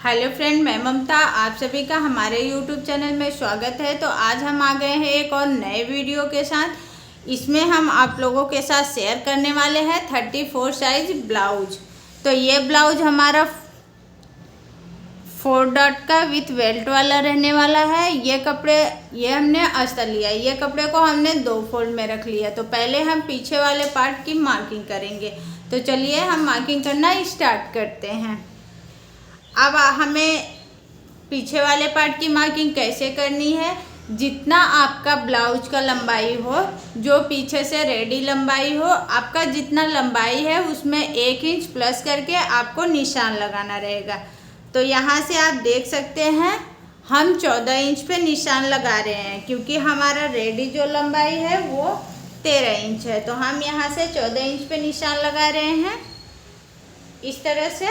Hello friend, मैं ममता, आप सभी का हमारे यूट्यूब चैनल में स्वागत है। तो आज हम आ गए हैं एक और नए वीडियो के साथ। इसमें हम आप लोगों के साथ शेयर करने वाले हैं 34 साइज ब्लाउज। तो ये ब्लाउज हमारा 4 डॉट का विथ बेल्ट वाला रहने वाला है। ये हमने अस्तर लिया। ये कपड़े को हमने 2 फोल्ड में रख लिया। तो पहले हम पीछे वाले पार्ट की मार्किंग करेंगे। तो चलिए हम मार्किंग करना स्टार्ट करते हैं। अब हमें पीछे वाले पार्ट की मार्किंग कैसे करनी है, जितना आपका ब्लाउज का लंबाई हो, जो पीछे से रेडी लंबाई हो, आपका जितना लंबाई है उसमें 1 इंच प्लस करके आपको निशान लगाना रहेगा। तो यहाँ से आप देख सकते हैं हम 14 इंच पे निशान लगा रहे हैं, क्योंकि हमारा रेडी जो लंबाई है वो 13 इंच है। तो हम यहाँ से 14 इंच पे निशान लगा रहे हैं इस तरह से।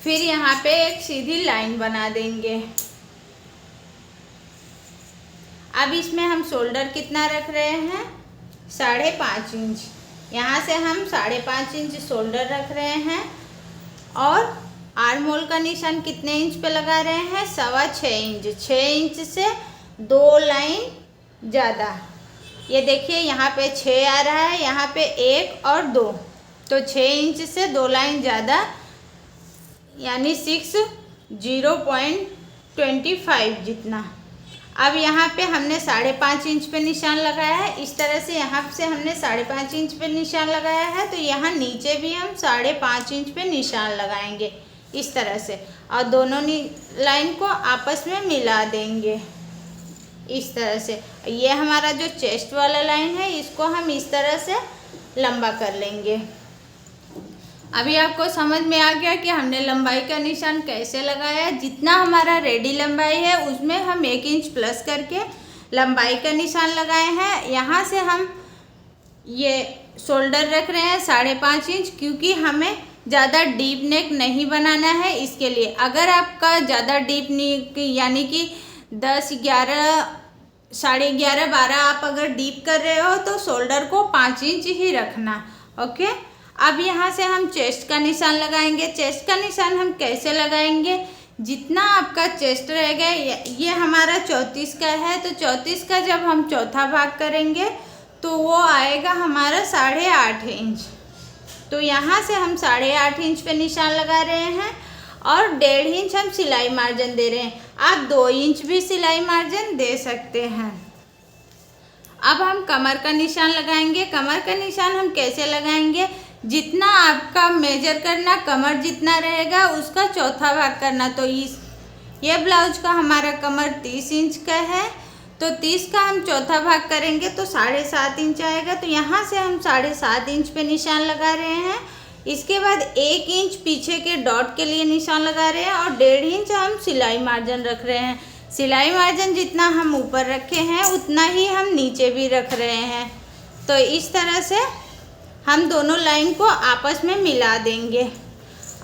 फिर यहाँ पे एक सीधी लाइन बना देंगे। अब इसमें हम शोल्डर कितना रख रहे हैं, 5.5 इंच। यहाँ से हम 5.5 इंच शोल्डर रख रहे हैं। और आर्म होल का निशान कितने इंच पे लगा रहे हैं, 6.25 इंच। 6 इंच से 2 लाइन ज़्यादा। ये देखिए यहाँ पे 6 आ रहा है, यहाँ पे 1 और 2, तो 6 इंच से 2 लाइन ज़्यादा, यानी 0.25 जितना। अब यहाँ पे हमने 5.5 इंच पे निशान लगाया है। इस तरह से यहाँ से हमने 5.5 इंच पे निशान लगाया है। तो यहाँ नीचे भी हम 5.5 इंच पे निशान लगाएंगे इस तरह से, और दोनों लाइन को आपस में मिला देंगे इस तरह से। ये हमारा जो चेस्ट वाला लाइन है, इसको हम इस तरह से लंबा कर लेंगे। अभी आपको समझ में आ गया कि हमने लंबाई का निशान कैसे लगाया। जितना हमारा रेडी लंबाई है उसमें हम 1 इंच प्लस करके लंबाई का निशान लगाए हैं। यहाँ से हम ये शोल्डर रख रहे हैं 5.5 इंच, क्योंकि हमें ज़्यादा डीप नेक नहीं बनाना है। इसके लिए अगर आपका ज़्यादा डीप नेक, यानी कि 10, 11, 11.5, 12 आप अगर डीप कर रहे हो तो शोल्डर को 5 इंच ही रखना। ओके। अब यहाँ से हम चेस्ट का निशान लगाएंगे। चेस्ट का निशान हम कैसे लगाएंगे, जितना आपका चेस्ट रहेगा, ये हमारा 34 का है, तो 34 का जब हम चौथा भाग करेंगे तो वो आएगा हमारा 8.5 इंच। तो यहाँ से हम 8.5 इंच पे निशान लगा रहे हैं, और 1.5 इंच हम सिलाई मार्जिन दे रहे हैं। आप 2 इंच भी सिलाई मार्जिन दे सकते हैं। अब हम कमर का निशान लगाएंगे। कमर का निशान हम कैसे लगाएंगे, जितना आपका मेजर करना, कमर जितना रहेगा उसका चौथा भाग करना। तो ये ब्लाउज का हमारा कमर 30 इंच का है, तो 30 का हम चौथा भाग करेंगे तो 7.5 इंच आएगा। तो यहाँ से हम 7.5 इंच पे निशान लगा रहे हैं। इसके बाद 1 इंच पीछे के डॉट के लिए निशान लगा रहे हैं, और 1.5 इंच हम सिलाई मार्जिन रख रहे हैं। सिलाई मार्जिन जितना हम ऊपर रखे हैं उतना ही हम नीचे भी रख रहे हैं। तो इस तरह से हम दोनों लाइन को आपस में मिला देंगे।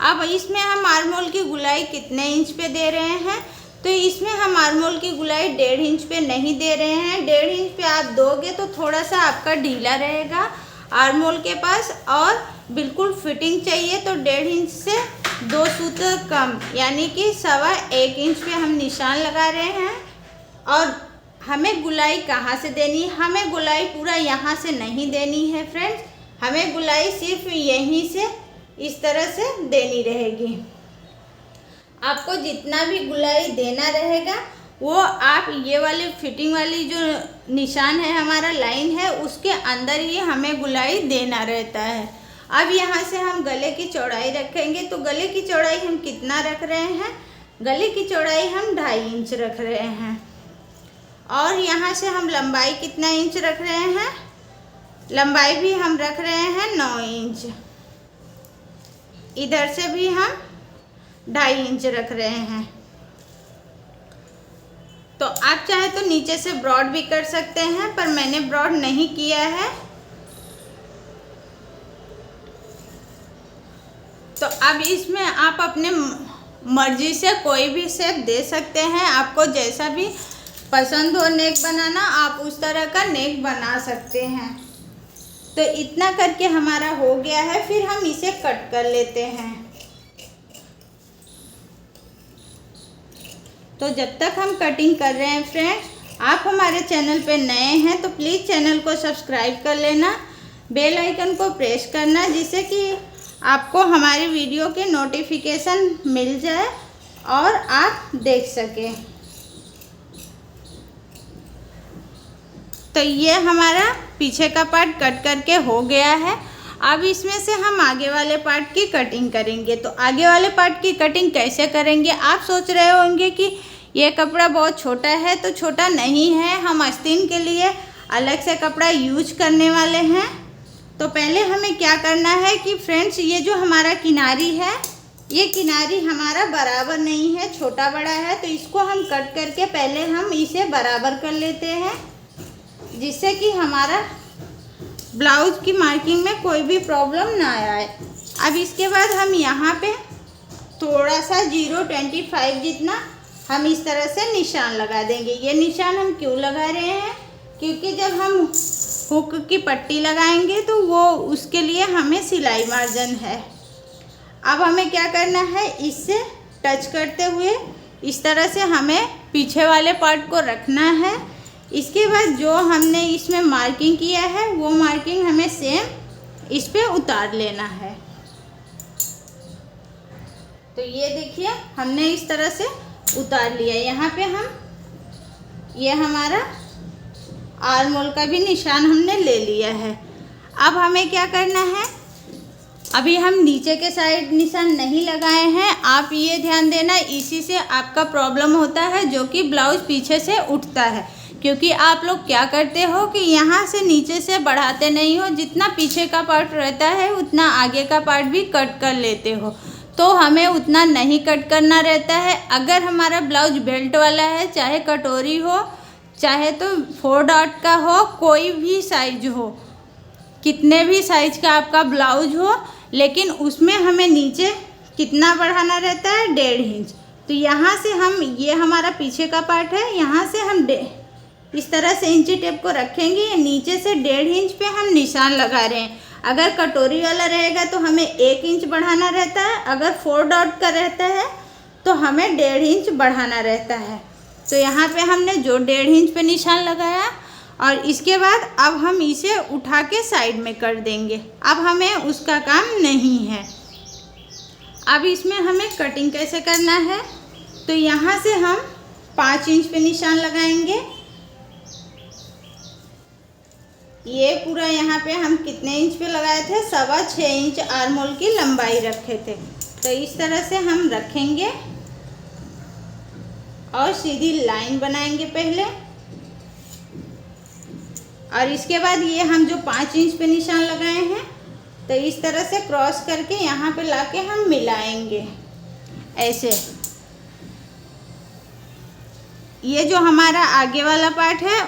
अब इसमें हम आर्म होल की गुलाई कितने इंच पे दे रहे हैं, तो इसमें हम आर्म होल की गुलाई 1.5 इंच पे नहीं दे रहे हैं। 1.5 इंच पे आप दोगे तो थोड़ा सा आपका ढीला रहेगा आर्म होल के पास, और बिल्कुल फिटिंग चाहिए तो 1.5 इंच से 2 सूत्र कम, यानी कि 1.25 इंच पे हम निशान लगा रहे हैं। और हमें गुलाई कहाँ से देनी है, हमें गुलाई पूरा यहाँ से नहीं देनी है फ्रेंड्स, हमें गुलाई सिर्फ यहीं से इस तरह से देनी रहेगी। आपको जितना भी गुलाई देना रहेगा वो आप ये वाली फिटिंग वाली जो निशान है, हमारा लाइन है, उसके अंदर ही हमें गुलाई देना रहता है। अब यहाँ से हम गले की चौड़ाई रखेंगे। तो गले की चौड़ाई हम कितना रख रहे हैं, गले की चौड़ाई हम 2.5 इंच रख रहे हैं। और यहाँ से हम लंबाई कितना इंच रख रहे हैं, लंबाई भी हम रख रहे हैं 9 इंच। इधर से भी हम 2.5 इंच रख रहे हैं। तो आप चाहे तो नीचे से ब्रॉड भी कर सकते हैं, पर मैंने ब्रॉड नहीं किया है। तो अब इसमें आप अपने मर्जी से कोई भी शेप दे सकते हैं। आपको जैसा भी पसंद हो नेक बनाना, आप उस तरह का नेक बना सकते हैं। तो इतना करके हमारा हो गया है। फिर हम इसे कट कर लेते हैं। तो जब तक हम कटिंग कर रहे हैं फ्रेंड्स, आप हमारे चैनल पे नए हैं तो प्लीज़ चैनल को सब्सक्राइब कर लेना, बेल आइकन को प्रेस करना, जिससे कि आपको हमारी वीडियो के नोटिफिकेशन मिल जाए और आप देख सकें। तो ये हमारा पीछे का पार्ट कट करके हो गया है। अब इसमें से हम आगे वाले पार्ट की कटिंग करेंगे। तो आगे वाले पार्ट की कटिंग कैसे करेंगे? आप सोच रहे होंगे कि ये कपड़ा बहुत छोटा है, तो छोटा नहीं है, हम आस्तीन के लिए अलग से कपड़ा यूज करने वाले हैं। तो पहले हमें क्या करना है कि फ्रेंड्स, ये जो हमारा किनारी है, ये किनारी हमारा बराबर नहीं है, छोटा बड़ा है, तो इसको हम कट करके पहले हम इसे बराबर कर लेते हैं, जिससे कि हमारा ब्लाउज की मार्किंग में कोई भी प्रॉब्लम ना आए। अब इसके बाद हम यहाँ पे थोड़ा सा 0.25 जितना हम इस तरह से निशान लगा देंगे। ये निशान हम क्यों लगा रहे हैं? क्योंकि जब हम हुक की पट्टी लगाएंगे तो वो उसके लिए हमें सिलाई मार्जिन है। अब हमें क्या करना है, इससे टच करते हुए इस तरह से हमें पीछे वाले पार्ट को रखना है। इसके बाद जो हमने इसमें मार्किंग किया है वो मार्किंग हमें सेम इस पे उतार लेना है। तो ये देखिए हमने इस तरह से उतार लिया। यहाँ पे हम ये हमारा आर्म होल का भी निशान हमने ले लिया है। अब हमें क्या करना है, अभी हम नीचे के साइड निशान नहीं लगाए हैं। आप ये ध्यान देना, इसी से आपका प्रॉब्लम होता है जो कि ब्लाउज पीछे से उठता है, क्योंकि आप लोग क्या करते हो कि यहाँ से नीचे से बढ़ाते नहीं हो, जितना पीछे का पार्ट रहता है उतना आगे का पार्ट भी कट कर लेते हो। तो हमें उतना नहीं कट करना रहता है। अगर हमारा ब्लाउज बेल्ट वाला है, चाहे कटोरी हो, चाहे तो 4 डॉट का हो, कोई भी साइज हो, कितने भी साइज का आपका ब्लाउज हो, लेकिन उसमें हमें नीचे कितना बढ़ाना रहता है, 1.5 इंच। तो यहाँ से हम, ये हमारा पीछे का पार्ट है, यहाँ से हम इस तरह से इंची टेप को रखेंगे, नीचे से 1.5 इंच पे हम निशान लगा रहे हैं। अगर कटोरी वाला रहेगा तो हमें 1 इंच बढ़ाना रहता है, अगर 4 डॉट का रहता है तो हमें 1.5 इंच बढ़ाना रहता है। तो यहाँ पे हमने जो 1.5 इंच पे निशान लगाया, और इसके बाद अब हम इसे उठा के साइड में कर देंगे। अब हमें उसका काम नहीं है। अब इसमें हमें कटिंग कैसे करना है, तो यहाँ से हम 5 इंच पे निशान लगाएंगे। ये पूरा यहाँ पे हम कितने इंच पे लगाए थे, 6.25 इंच आर्म होल की लंबाई रखे थे। तो इस तरह से हम रखेंगे और सीधी लाइन बनाएंगे पहले, और इसके बाद ये हम जो 5 इंच पे निशान लगाए हैं, तो इस तरह से क्रॉस करके यहाँ पे लाके हम मिलाएंगे ऐसे। ये जो हमारा आगे वाला पार्ट है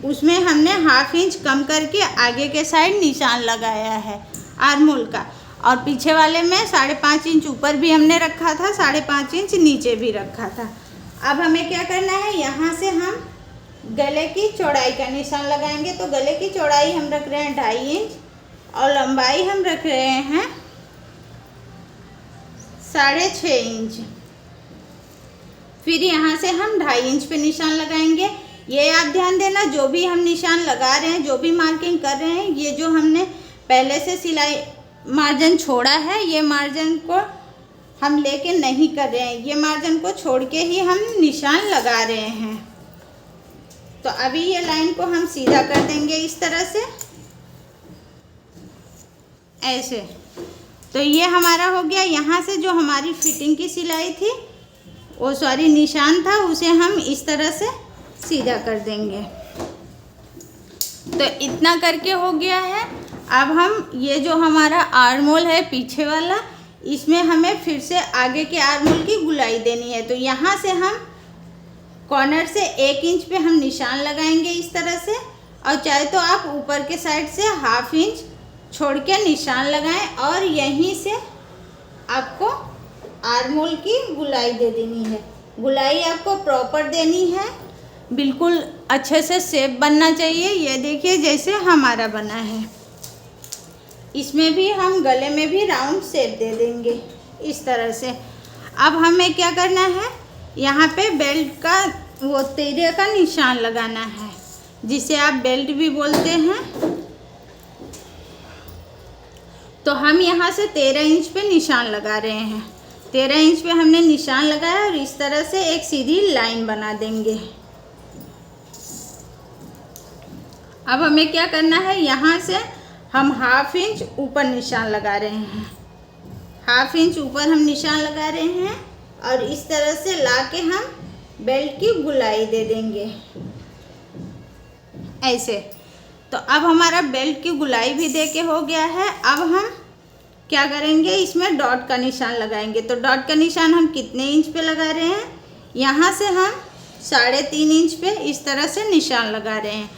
उसमें हमने 1/2 इंच कम करके आगे के साइड निशान लगाया है आर्म होल का, और पीछे वाले में 5.5 इंच ऊपर भी हमने रखा था, 5.5 इंच नीचे भी रखा था। अब हमें क्या करना है, यहाँ से हम गले की चौड़ाई का निशान लगाएंगे। तो गले की चौड़ाई हम रख रहे हैं 2.5 इंच और लंबाई हम रख रहे हैं 6.5 इंच। फिर यहाँ से हम 2.5 इंच पे निशान लगाएंगे। ये आप ध्यान देना, जो भी हम निशान लगा रहे हैं, जो भी मार्किंग कर रहे हैं, ये जो हमने पहले से सिलाई मार्जिन छोड़ा है, ये मार्जिन को हम लेके नहीं कर रहे हैं, ये मार्जिन को छोड़ के ही हम निशान लगा रहे हैं। तो अभी ये लाइन को हम सीधा कर देंगे इस तरह से, ऐसे। तो ये हमारा हो गया। यहाँ से जो हमारी फिटिंग की सिलाई थी, वो सॉरी निशान था, उसे हम इस तरह से सीधा कर देंगे। तो इतना करके हो गया है। अब हम ये जो हमारा आर्म होल है पीछे वाला, इसमें हमें फिर से आगे के आर्म होल की गुलाई देनी है। तो यहाँ से हम कॉर्नर से 1 इंच पे हम निशान लगाएंगे इस तरह से, और चाहे तो आप ऊपर के साइड से 1/2 इंच छोड़ के निशान लगाएं, और यहीं से आपको आर्म होल की गुलाई दे देनी है। गुलाई आपको प्रॉपर देनी है, बिल्कुल अच्छे से शेप बनना चाहिए। ये देखिए जैसे हमारा बना है, इसमें भी हम गले में भी राउंड शेप दे देंगे इस तरह से। अब हमें क्या करना है, यहाँ पे बेल्ट का वो 13 का निशान लगाना है, जिसे आप बेल्ट भी बोलते हैं। तो हम यहाँ से 13 इंच पे निशान लगा रहे हैं। 13 इंच पे हमने निशान लगाया और इस तरह से एक सीधी लाइन बना देंगे। अब हमें क्या करना है, यहाँ से हम 1/2 इंच ऊपर निशान लगा रहे हैं। 1/2 इंच ऊपर हम निशान लगा रहे हैं और इस तरह से लाके हम बेल्ट की गुलाई दे देंगे ऐसे। तो अब हमारा बेल्ट की गुलाई भी दे के हो गया है। अब हम क्या करेंगे, इसमें डॉट का निशान लगाएंगे। तो डॉट का निशान हम कितने इंच पे लगा रहे हैं, यहाँ से हम 3.5 इंच पे इस तरह से निशान लगा रहे हैं।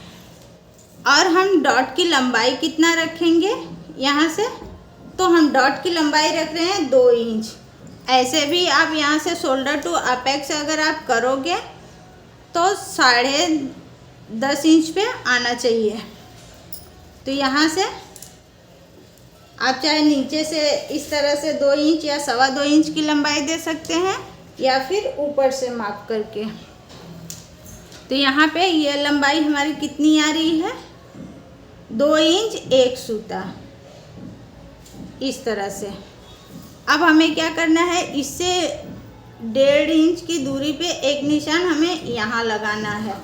और हम डॉट की लंबाई कितना रखेंगे यहाँ से, तो हम डॉट की लंबाई रख रहे हैं 2 इंच। ऐसे भी आप यहाँ से शोल्डर टू अपेक्स अगर आप करोगे तो 10.5 इंच पे आना चाहिए। तो यहाँ से आप चाहे नीचे से इस तरह से 2 इंच या 2.25 इंच की लंबाई दे सकते हैं, या फिर ऊपर से माप करके। तो यहाँ पे ये लंबाई हमारी कितनी आ रही है, 2 इंच 1 सूता, इस तरह से। अब हमें क्या करना है, इससे 1.5 इंच की दूरी पे एक निशान हमें यहाँ लगाना है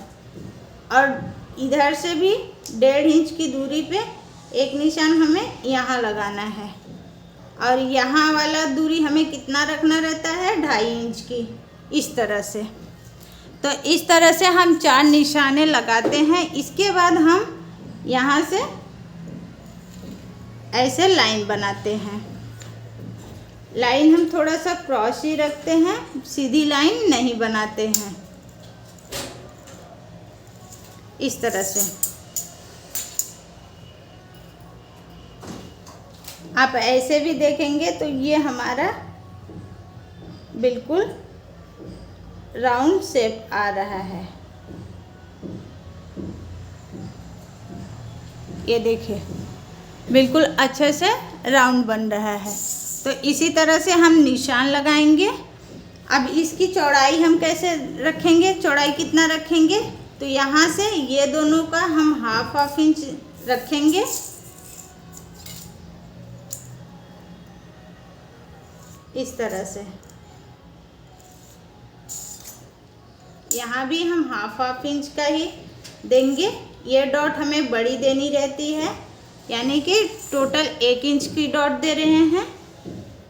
और इधर से भी 1.5 इंच की दूरी पे एक निशान हमें यहाँ लगाना है। और यहाँ वाला दूरी हमें कितना रखना रहता है, 2.5 इंच की, इस तरह से। तो इस तरह से हम 4 निशाने लगाते हैं। इसके बाद हम यहाँ से ऐसे लाइन बनाते हैं। लाइन हम थोड़ा सा क्रॉस ही रखते हैं, सीधी लाइन नहीं बनाते हैं, इस तरह से। आप ऐसे भी देखेंगे तो ये हमारा बिल्कुल राउंड शेप आ रहा है। ये देखिए बिल्कुल अच्छे से राउंड बन रहा है। तो इसी तरह से हम निशान लगाएंगे। अब इसकी चौड़ाई हम कैसे रखेंगे, चौड़ाई कितना रखेंगे, तो यहाँ से ये दोनों का हम 1/2 इंच रखेंगे। इस तरह से यहाँ भी हम 1/2 इंच का ही देंगे। ये डॉट हमें बड़ी देनी रहती है, यानी कि टोटल 1 इंच की डॉट दे रहे हैं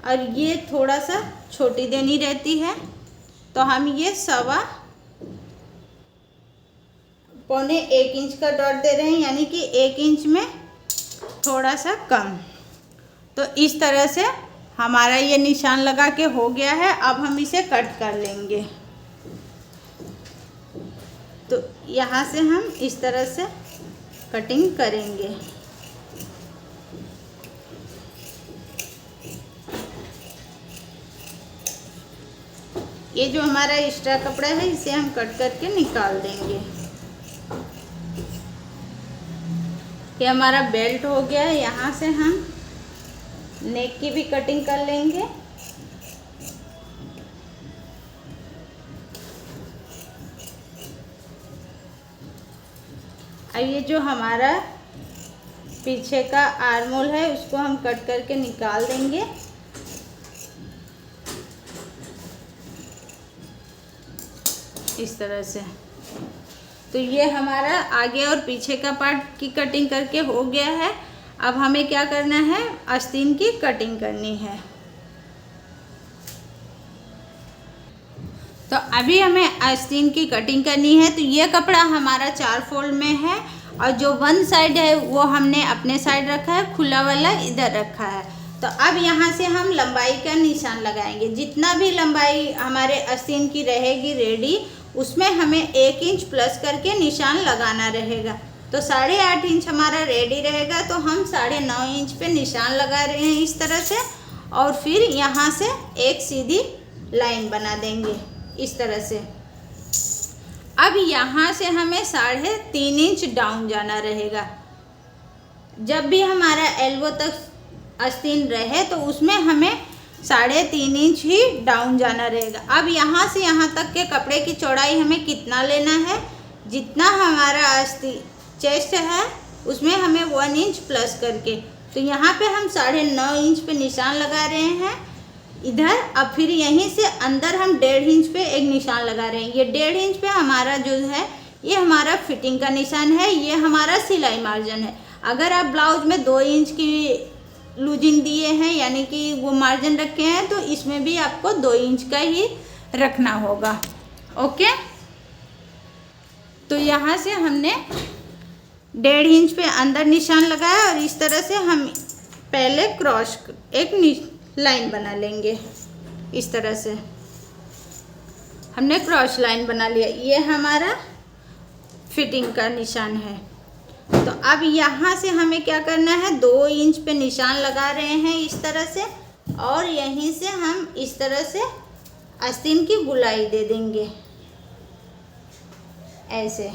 और ये थोड़ा सा छोटी देनी रहती है। तो हम ये 1.25 इंच का डॉट दे रहे हैं, यानी कि 1 इंच में थोड़ा सा कम। तो इस तरह से हमारा ये निशान लगा के हो गया है। अब हम इसे कट कर लेंगे। तो यहाँ से हम इस तरह से कटिंग करेंगे। ये जो हमारा एक्स्ट्रा कपड़ा है इसे हम कट करके निकाल देंगे। ये हमारा बेल्ट हो गया है। यहाँ से हम नेक की भी कटिंग कर लेंगे। अब ये जो हमारा पीछे का आर्मोल है उसको हम कट करके निकाल देंगे। इस तरह से। तो ये हमारा आगे और पीछे का पार्ट की कटिंग करके हो गया है। अब हमें क्या करना है, आस्तीन की कटिंग करनी है। तो अभी हमें आस्तीन की कटिंग करनी है। तो ये कपड़ा हमारा 4 फोल्ड में है और जो 1 साइड है वो हमने अपने साइड रखा है, खुला वाला इधर रखा है। तो अब यहाँ से हम लंबाई का निशान लगाएंगे। जितना भी लंबाई हमारे आस्तीन की रहेगी रेडी, उसमें हमें 1 इंच प्लस करके निशान लगाना रहेगा। तो 8.5 इंच हमारा रेडी रहेगा। तो हम 9.5 इंच पे निशान लगा रहे हैं इस तरह से, और फिर यहाँ से एक सीधी लाइन बना देंगे इस तरह से। अब यहाँ से हमें 3.5 इंच डाउन जाना रहेगा। जब भी हमारा एल्बो तक आस्तीन रहे तो उसमें हमें 3.5 इंच ही डाउन जाना रहेगा। अब यहाँ से यहाँ तक के कपड़े की चौड़ाई हमें कितना लेना है, जितना हमारा चेस्ट है उसमें हमें 1 इंच प्लस करके, तो यहाँ पे हम 9.5 इंच पे निशान लगा रहे हैं इधर। अब फिर यहीं से अंदर हम 1.5 इंच पे एक निशान लगा रहे हैं। ये 1.5 इंच पे हमारा जो है ये हमारा फिटिंग का निशान है, ये हमारा सिलाई मार्जिन है। अगर आप ब्लाउज में 2 इंच की लूजिंग दिए हैं यानी कि वो मार्जिन रखे हैं, तो इसमें भी आपको 2 इंच का ही रखना होगा। ओके, तो यहाँ से हमने 1.5 इंच पे अंदर निशान लगाया और इस तरह से हम पहले क्रॉस एक लाइन बना लेंगे। इस तरह से हमने क्रॉस लाइन बना लिया, ये हमारा फिटिंग का निशान है। तो अब यहाँ से हमें क्या करना है, 2 इंच पे निशान लगा रहे हैं इस तरह से, और यहीं से हम इस तरह से आस्तीन की गुलाई दे देंगे ऐसे।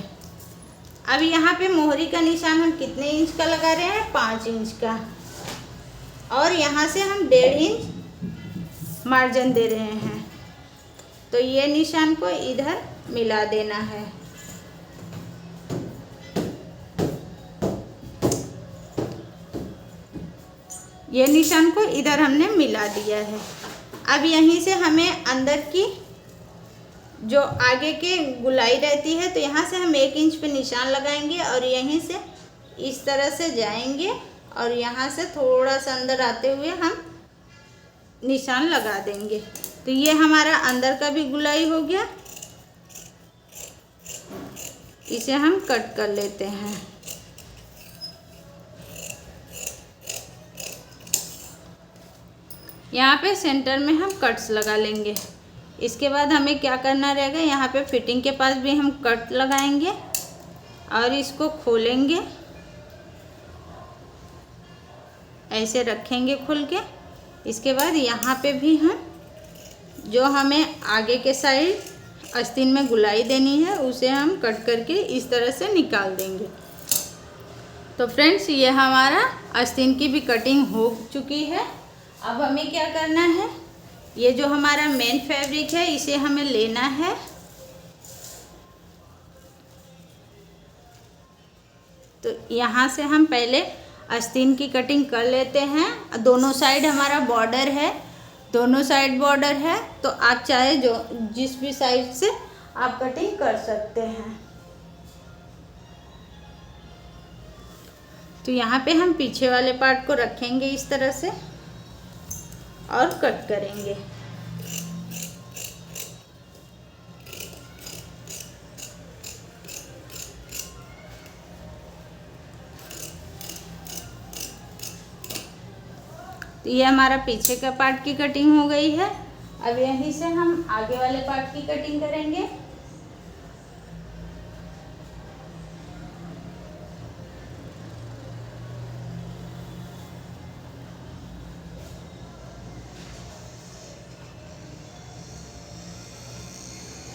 अब यहाँ पे मोहरी का निशान हम कितने इंच का लगा रहे हैं, 5 इंच का, और यहाँ से हम 1.5 इंच मार्जिन दे रहे हैं। तो ये निशान को इधर मिला देना है। ये निशान को इधर हमने मिला दिया है। अब यहीं से हमें अंदर की जो आगे के गुलाई रहती है, तो यहाँ से हम 1 इंच पे निशान लगाएंगे और यहीं से इस तरह से जाएंगे और यहाँ से थोड़ा सा अंदर आते हुए हम निशान लगा देंगे। तो ये हमारा अंदर का भी गुलाई हो गया। इसे हम कट कर लेते हैं। यहाँ पे सेंटर में हम कट्स लगा लेंगे। इसके बाद हमें क्या करना रहेगा, यहाँ पे फिटिंग के पास भी हम कट लगाएंगे और इसको खोलेंगे, ऐसे रखेंगे खोल के। इसके बाद यहाँ पे भी हम जो हमें आगे के साइड आस्तीन में गुलाई देनी है उसे हम कट करके इस तरह से निकाल देंगे। तो फ्रेंड्स, ये हमारा आस्तीन की भी कटिंग हो चुकी है। अब हमें क्या करना है, ये जो हमारा मेन फैब्रिक है इसे हमें लेना है। तो यहाँ से हम पहले आस्तीन की कटिंग कर लेते हैं। दोनों साइड हमारा बॉर्डर है, दोनों साइड बॉर्डर है, तो आप चाहे जो जिस भी साइड से आप कटिंग कर सकते हैं। तो यहाँ पे हम पीछे वाले पार्ट को रखेंगे इस तरह से और कट करेंगे। तो ये हमारा पीछे का पार्ट की कटिंग हो गई है। अब यहीं से हम आगे वाले पार्ट की कटिंग करेंगे।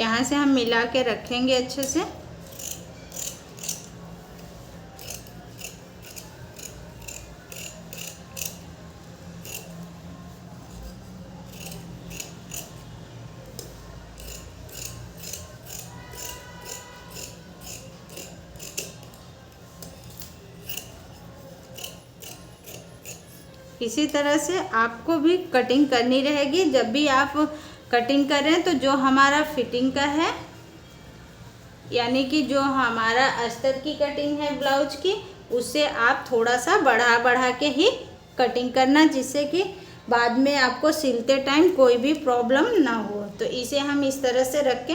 यहाँ से हम मिला के रखेंगे अच्छे से। इसी तरह से आपको भी कटिंग करनी रहेगी। जब भी आप कटिंग करें तो जो हमारा फिटिंग का है, यानी कि जो हमारा अस्तर की कटिंग है ब्लाउज की, उससे आप थोड़ा सा बढ़ा बढ़ा के ही कटिंग करना, जिससे कि बाद में आपको सिलते टाइम कोई भी प्रॉब्लम ना हो। तो इसे हम इस तरह से रख के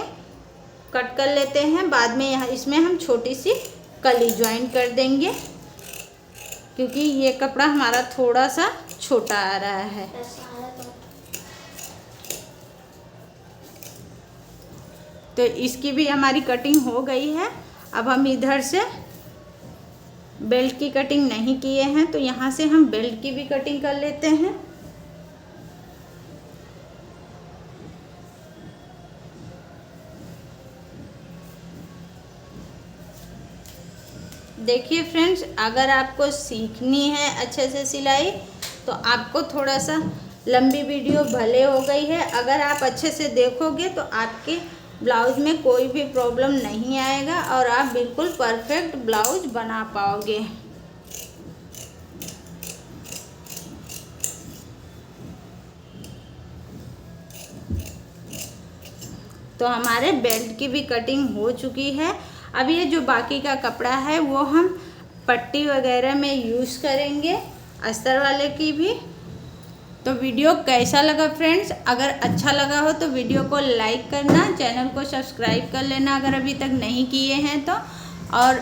कट कर लेते हैं। बाद में यहाँ इसमें हम छोटी सी कली ज्वाइन कर देंगे, क्योंकि ये कपड़ा हमारा थोड़ा सा छोटा आ रहा है। तो इसकी भी हमारी कटिंग हो गई है। अब हम इधर से बेल्ट की कटिंग नहीं किए हैं, तो यहाँ से हम बेल्ट की भी कटिंग कर लेते हैं। देखिए फ्रेंड्स, अगर आपको सीखनी है अच्छे से सिलाई, तो आपको थोड़ा सा लंबी वीडियो भले हो गई है, अगर आप अच्छे से देखोगे तो आपके ब्लाउज में कोई भी प्रॉब्लम नहीं आएगा और आप बिल्कुल परफेक्ट ब्लाउज बना पाओगे। तो हमारे बेल्ट की भी कटिंग हो चुकी है। अब ये जो बाकी का कपड़ा है वो हम पट्टी वगैरह में यूज़ करेंगे, अस्तर वाले की भी। तो वीडियो कैसा लगा फ्रेंड्स? अगर अच्छा लगा हो तो वीडियो को लाइक करना, चैनल को सब्सक्राइब कर लेना अगर अभी तक नहीं किए हैं तो, और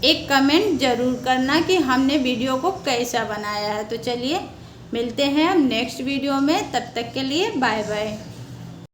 एक कमेंट ज़रूर करना कि हमने वीडियो को कैसा बनाया है। तो चलिए मिलते हैं अब नेक्स्ट वीडियो में, तब तक के लिए बाय बाय।